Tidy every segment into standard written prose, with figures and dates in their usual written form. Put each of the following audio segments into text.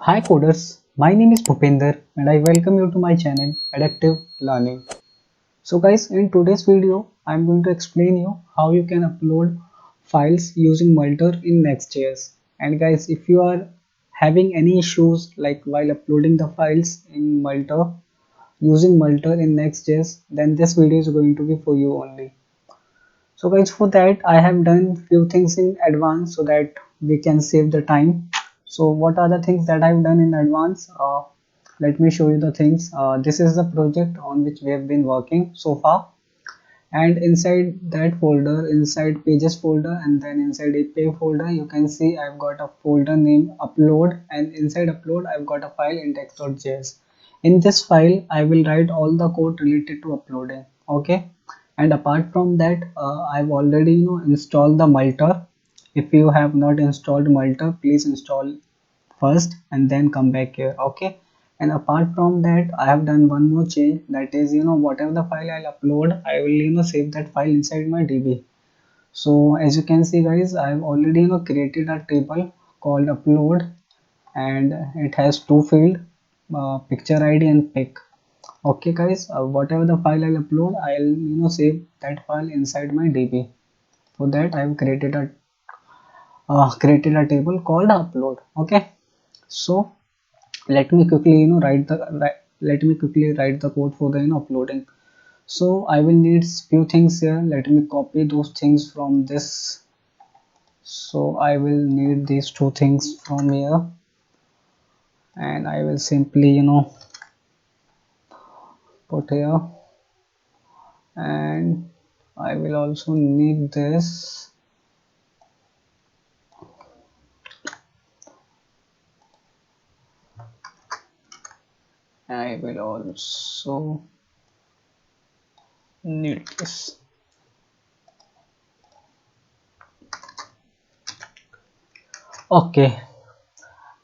Hi coders, my name is Bhupender and I welcome you to my channel Adaptive Learning. So guys, in today's video, I am going to explain you how you can upload files using MULTER in Next.js. And guys, if you are having any issues like while uploading the files in MULTER using MULTER in Next.js, then this video is going to be for you only. So guys, for that I have done few things in advance so that we can save the time. So what are the things that I've done in advance? Let me show you the things. This is the project on which we have been working so far, and inside that folder, inside pages folder and then inside API folder, you can see I've got a folder named upload, and inside upload I've got a file index.js. In this file I will write all the code related to uploading. Okay, and apart from that, I've already installed the MULTER. If you have not installed MULTER, please install first and then come back here. Okay, and apart from that I have done one more change, that is whatever the file I'll upload, I will save that file inside my DB. So as you can see guys, I've already created a table called upload, and it has two field, picture ID and pic. Okay guys, whatever the file I'll upload, I'll save that file inside my DB. For that I've created a table called upload. Okay, so let me quickly let me quickly write the code for the uploading. So I will need few things here. Let me copy those things from this. So I will need these two things from here, and I will simply put here, and I will also need this. I will also need this. Okay,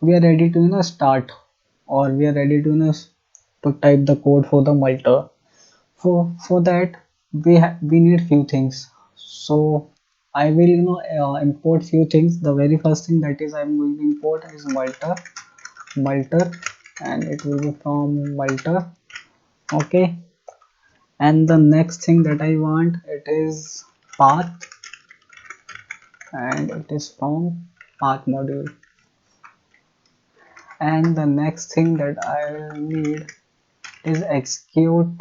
we are ready to start, or we are ready to to type the code for the multer. For that we need few things. So I will import few things. The very first thing that is I'm going to import is multer, and it will be from multer. Okay, and the next thing that I want, it is path, and it is from path module. And the next thing that I will need is execute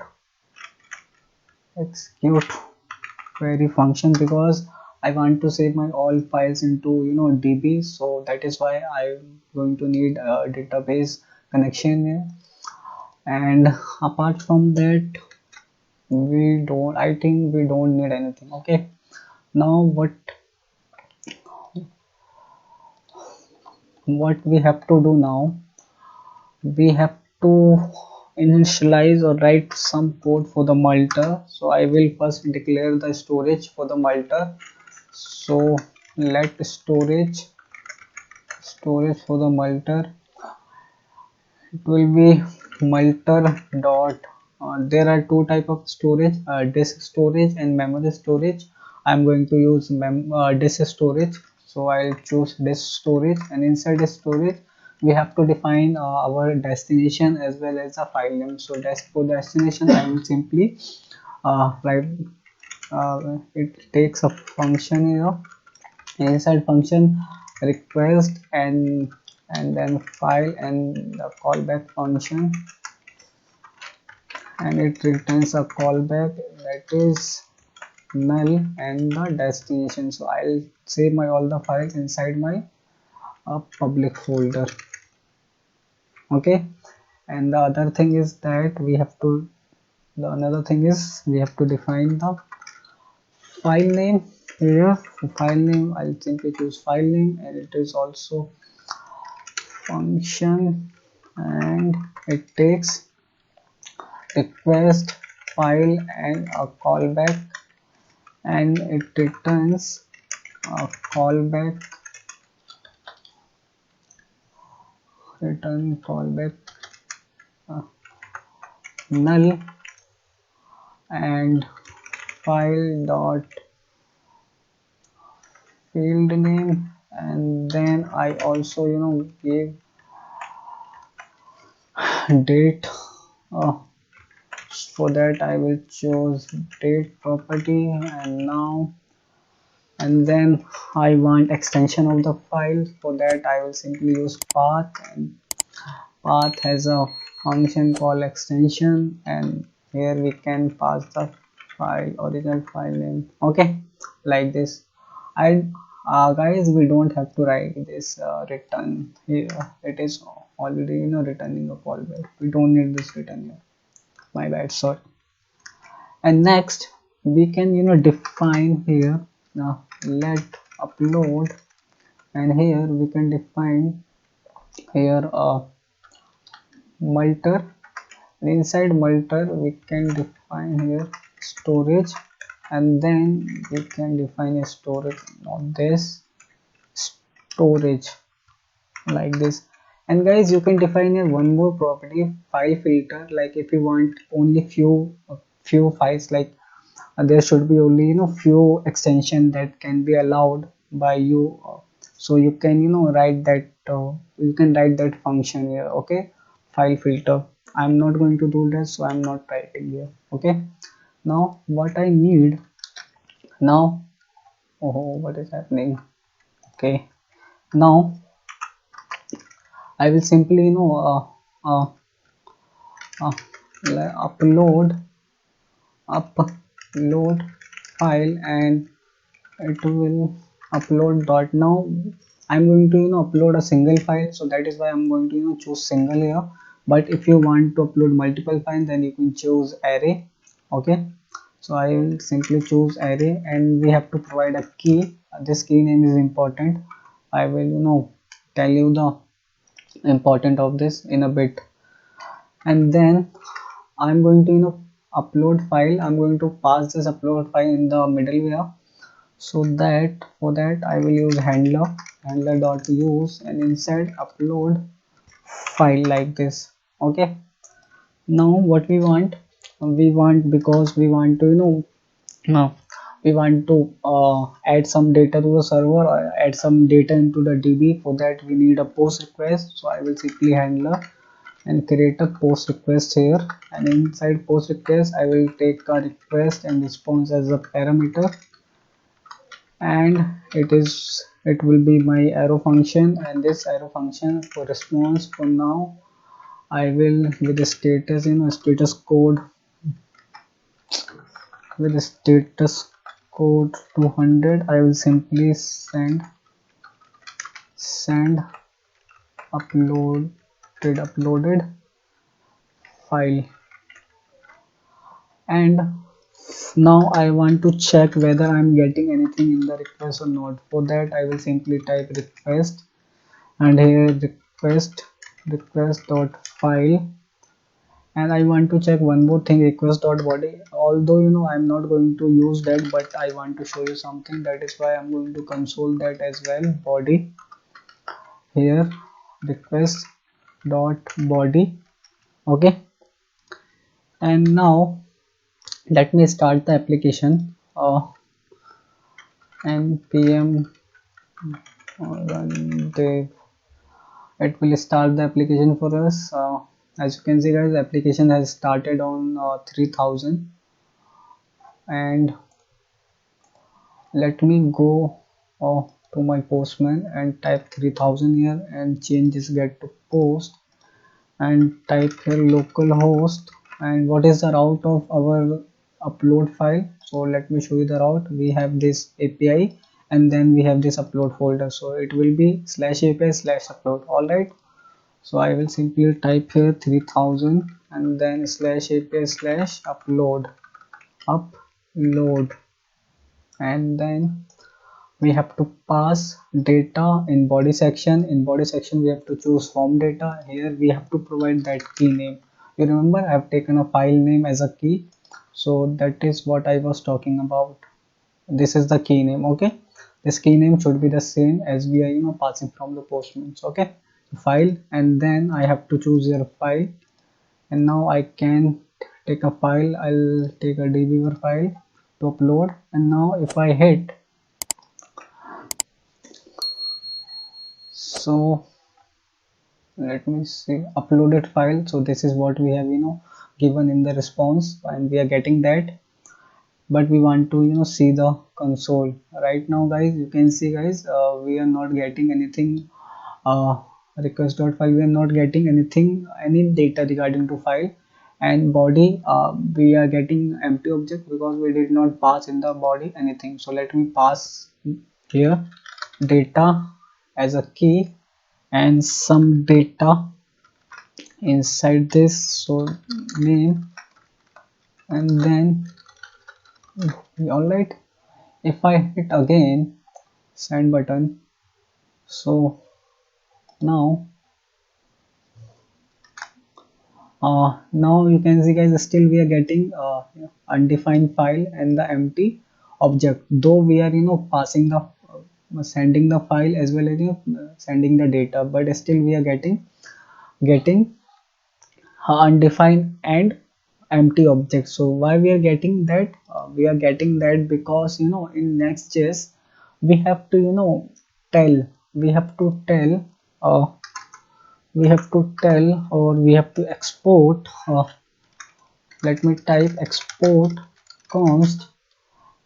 query function, because I want to save my all files into DB. So that is why I'm going to need a database connection here. And apart from that, I think we don't need anything. Okay, now what we have to do now, we have to initialize or write some code for the multer. So I will first declare the storage for the multer. So let storage for the multer, it will be multer dot, there are two type of storage, disk storage and memory storage. I'm going to use disk storage, so I'll choose disk storage, and inside the storage we have to define our destination as well as the file name. So for destination I will simply write, it takes a function here, inside function request, and then file and the callback function, and it returns a callback that is null and the destination. So I'll save my all the files inside my public folder. Okay, and the other thing is that we have to, the another thing is we have to define the file name here. For file name I'll simply choose file name, and it is also function, and it takes request file and a callback, and it returns a callback, return callback uh, null, and file dot field name, and then I also give date. uh, for that I will choose date property, and then I want extension of the file. For that I will simply use path, and path has a function called extension, and here we can pass the file original file name. Okay, like this. And guys, we don't have to write this return here. It is already returning a callback. We don't need this return here. My bad, sorry. And next we can define here let upload, and here we can define here multer. And inside multer we can define here storage, and then we can define a storage, not this, storage, like this. And guys, you can define here one more property, file filter. Like if you want only few files, like there should be only few extension that can be allowed by you, so you can write that, you can write that function here. Okay, file filter. I'm not going to do that, so I'm not typing here. Okay, now what I need now, oh, what is happening? Okay, now I will simply uh, uh, upload upload file, and it will upload dot. Now I'm going to upload a single file, so that is why I'm going to choose single here. But if you want to upload multiple files, then you can choose array. Okay, so I will simply choose array, and we have to provide a key. This key name is important. I will tell you the important of this in a bit. And then I'm going to upload file. I'm going to pass this upload file in the middleware. So that for that I will use handler dot use, and inside upload file, like this. Okay, now what we want, because we want to now we want to add some data to the server, or add some data into the DB. For that we need a post request, so I will simply handler and create a post request here. And inside post request I will take a request and response as a parameter, and it will be my arrow function. And this arrow function for response, for now I will, with the status status code, with the status code 200, I will simply send uploaded file. And now I want to check whether I'm getting anything in the request or not. For that I will simply type request, and here request dot file. And I want to check one more thing, request.body. Although I'm not going to use that, but I want to show you something. That is why I'm going to console that as well. Body, here request.body. Okay, and now let me start the application. Npm run dev. It will start the application for us. As you can see guys, the application has started on 3000. And let me go to my postman and type 3000 here, and change this get to post, and type here localhost. And what is the route of our upload file? So let me show you the route. We have this API, and then we have this upload folder, so it will be /API/upload. All right, so I will simply type here 3000, and then /API/upload, and then we have to pass data in body section. In body section we have to choose form data. Here we have to provide that key name. You remember I have taken a file name as a key, so that is what I was talking about. This is the key name. Okay, this key name should be the same as we are passing from the postman. Okay, file, and then I have to choose your file. And now I can take a file. I'll take a dbeaver file to upload. And now if I hit, so let me see, uploaded file. So this is what we have given in the response, and we are getting that, but we want to see the console right now. Guys, you can see, guys, we are not getting anything. uh, Request.file, we are not getting anything, any data regarding to file. And body, we are getting empty object because we did not pass in the body anything. So let me pass here data as a key and some data inside this, so name, and then all right. If I hit again send button, so now now you can see, guys, still we are getting undefined file and the empty object, though we are passing the sending the file as well as sending the data, but still we are getting undefined and empty object. So why we are getting that? We are getting that because in Next.js we have to tell we have to tell uh, we have to tell, or we have to export. Let me type export const,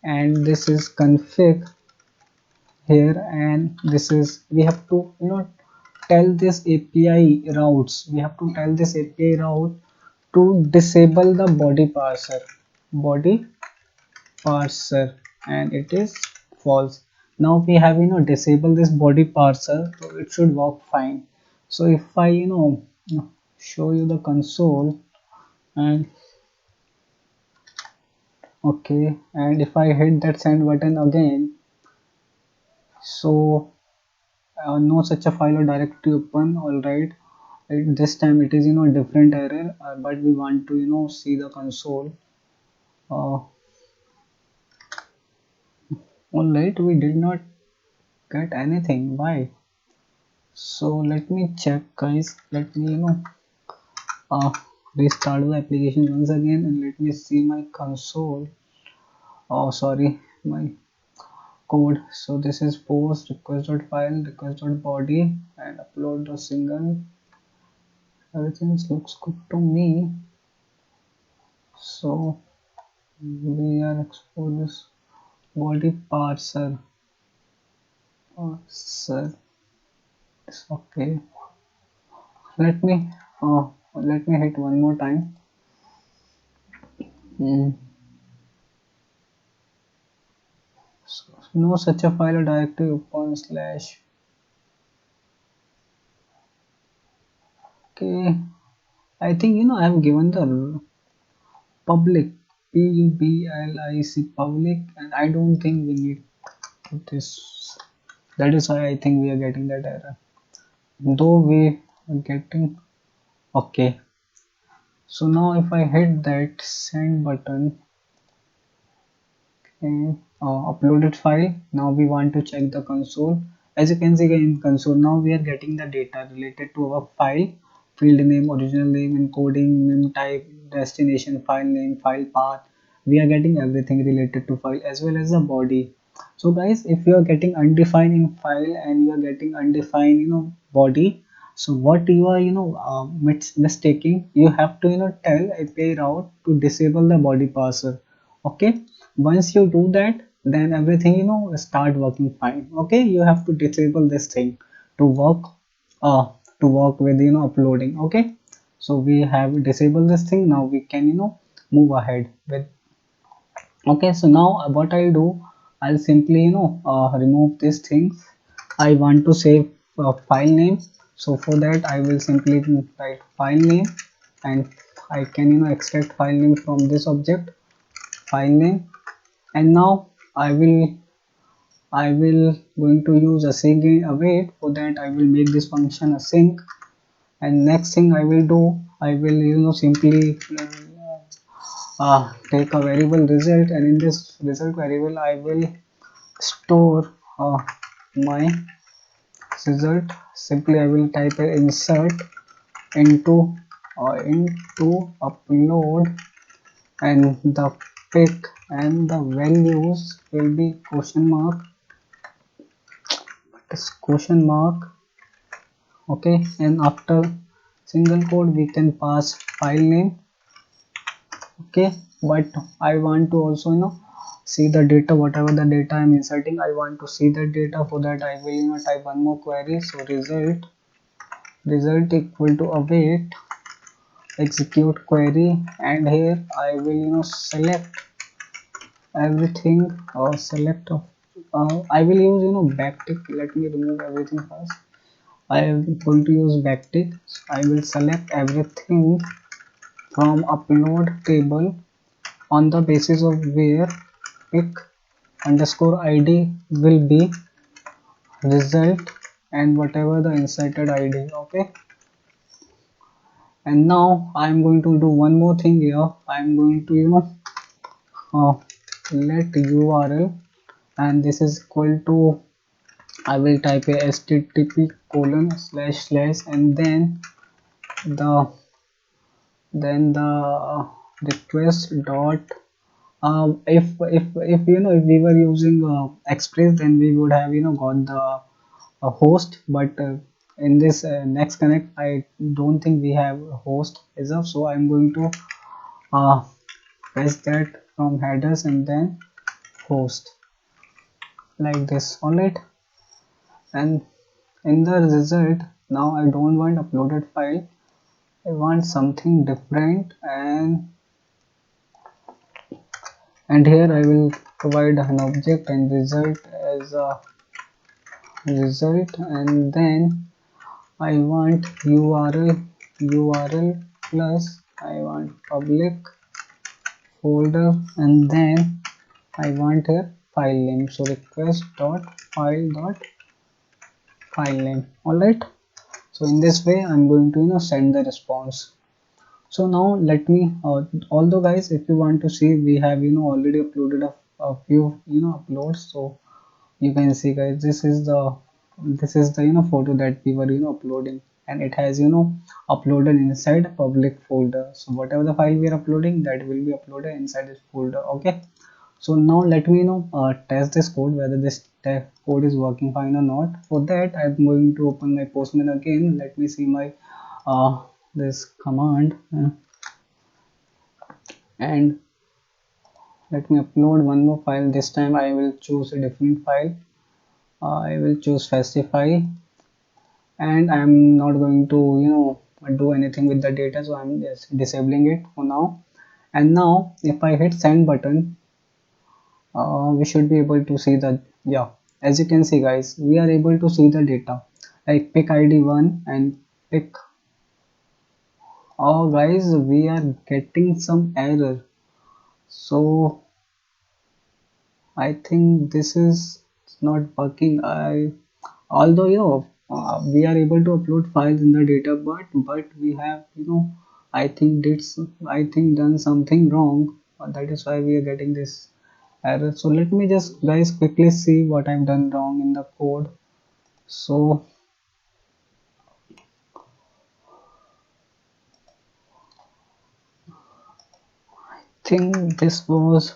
and this is config here, and this is we have to tell this API routes. We have to tell this API route to disable the body parser, and it is false. Now we have disable this body parser, so it should work fine. So if I show you the console, and okay, and if I hit that send button again, so no such a file or directory open. All right, this time it is different error, but we want to see the console. All right, we did not get anything. Why? So let me check, guys. Let me uh, restart the application once again, and let me see my console. Oh, sorry, my code. So this is post request.file, request.body, and upload the single. Everything looks good to me. So we are export this body parser. It's okay. Let me let me hit one more time. Hmm. So, no such a file or directory open slash. Okay, I think I have given the public, public, and I don't think we need this. That is why I think we are getting that error. Though we are getting okay. So now if I hit that send button and uploaded file, now we want to check the console. As you can see in console, now we are getting the data related to our file, field name, original name, encoding, name type, destination, file name, file path. We are getting everything related to file as well as the body. So guys, if you are getting undefined in file and you are getting undefined body, so what you are mistaking, you have to tell API route to disable the body parser. Okay, once you do that, then everything start working fine. Okay, you have to disable this thing to work uh to work with uploading. Okay, so we have disabled this thing. Now we can move ahead with. Okay, so now what I'll do, I'll simply remove these things. I want to save file name, so for that I will simply write file name, and I can extract file name from this object, file name. And now I will going to use async await. For that I will make this function async, and next thing I will do, I will simply take a variable result, and in this result variable I will store my result. Simply I will type a insert into upload, and the pick and the values will be question mark. This question mark. Okay, and after single quote we can pass file name. Okay, but I want to also see the data, whatever the data I'm inserting, I want to see the data. For that I will type one more query. So result equal to await execute query, and here I will select everything, or select I will use backtick. Let me remove everything first. I am going to use backtick. I will select everything from upload table on the basis of where pick underscore id will be result and whatever the inserted id. Okay, and now I'm going to do one more thing here. I'm going to uh, let url, and this is equal to, I will type a http colon slash slash, and the then the request dot, if if we were using express, then we would have got the host, but in this next connect I don't think we have a host as of, so I'm going to uh, paste that from headers and then host, like this. All right, and in the result, now I don't want uploaded file, I want something different, and here I will provide an object and result as a result, and then I want URL plus I want public folder, and then I want a file name, so request dot file dot file name. All right, so in this way I'm going to send the response. So now let me although guys, if you want to see, we have already uploaded a few uploads. So you can see guys, this is the photo that we were uploading, and it has uploaded inside a public folder. So whatever the file we are uploading, that will be uploaded inside this folder. Okay, so now let me test this code, whether this code is working fine or not. For that I'm going to open my postman again. Let me see my this command, and let me upload one more file. This time I will choose a different file. I will choose specify, and I'm not going to do anything with the data, so I'm just disabling it for now. And now if I hit send button, we should be able to see the, yeah, as you can see guys, we are able to see the data like pick id 1 and pick. Oh guys, we are getting some error, so I think this is not working. Although we are able to upload files in the data, but we have I think done something wrong. That is why we are getting this error. So let me just guys quickly see what I've done wrong in the code. So I think this was,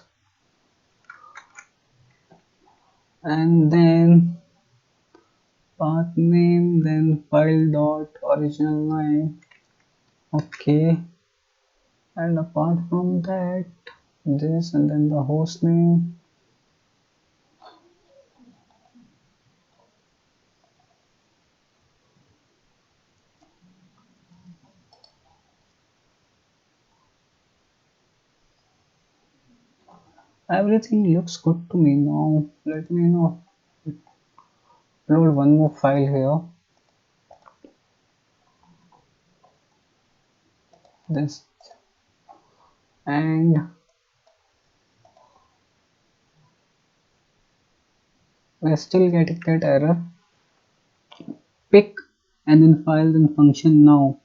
and then path name, then file dot original name. Okay, and apart from that, this, and then the host name. Everything looks good to me. Now let me upload one more file here. This, and we're still getting that error. Pick and then file then function now.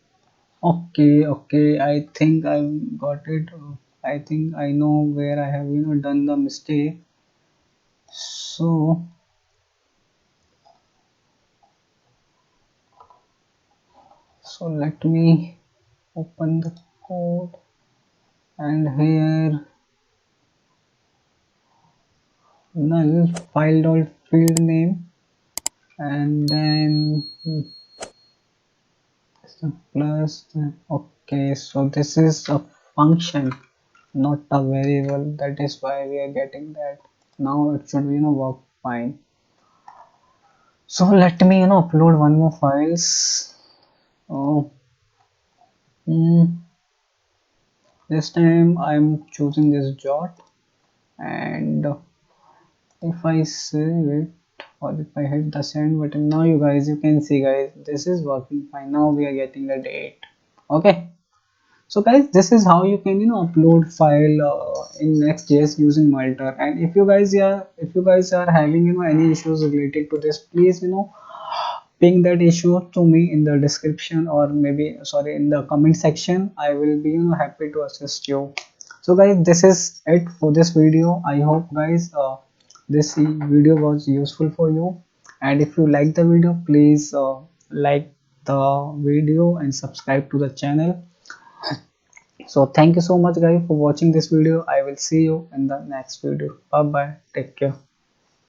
Okay, okay, I think I got it. I think I know where I have done the mistake. So let me open the code, and here null file dot field name, and then plus. Okay, so this is a function, not a variable. That is why we are getting that. Now it should work fine. So let me upload one more files. Oh, this time I'm choosing this jot, and if I save it or if I hit the send button, now you can see guys, this is working fine. Now we are getting the date. Okay. So guys, this is how you can upload file in Next.js using MULTER. And if you guys are having any issues related to this, please ping that issue to me in the description, or maybe sorry, in the comment section. I will be happy to assist you. So guys, this is it for this video. I hope guys this video was useful for you, and if you like the video, please like the video and subscribe to the channel. So thank you so much guys for watching this video. I will see you in the next video. Bye bye, take care.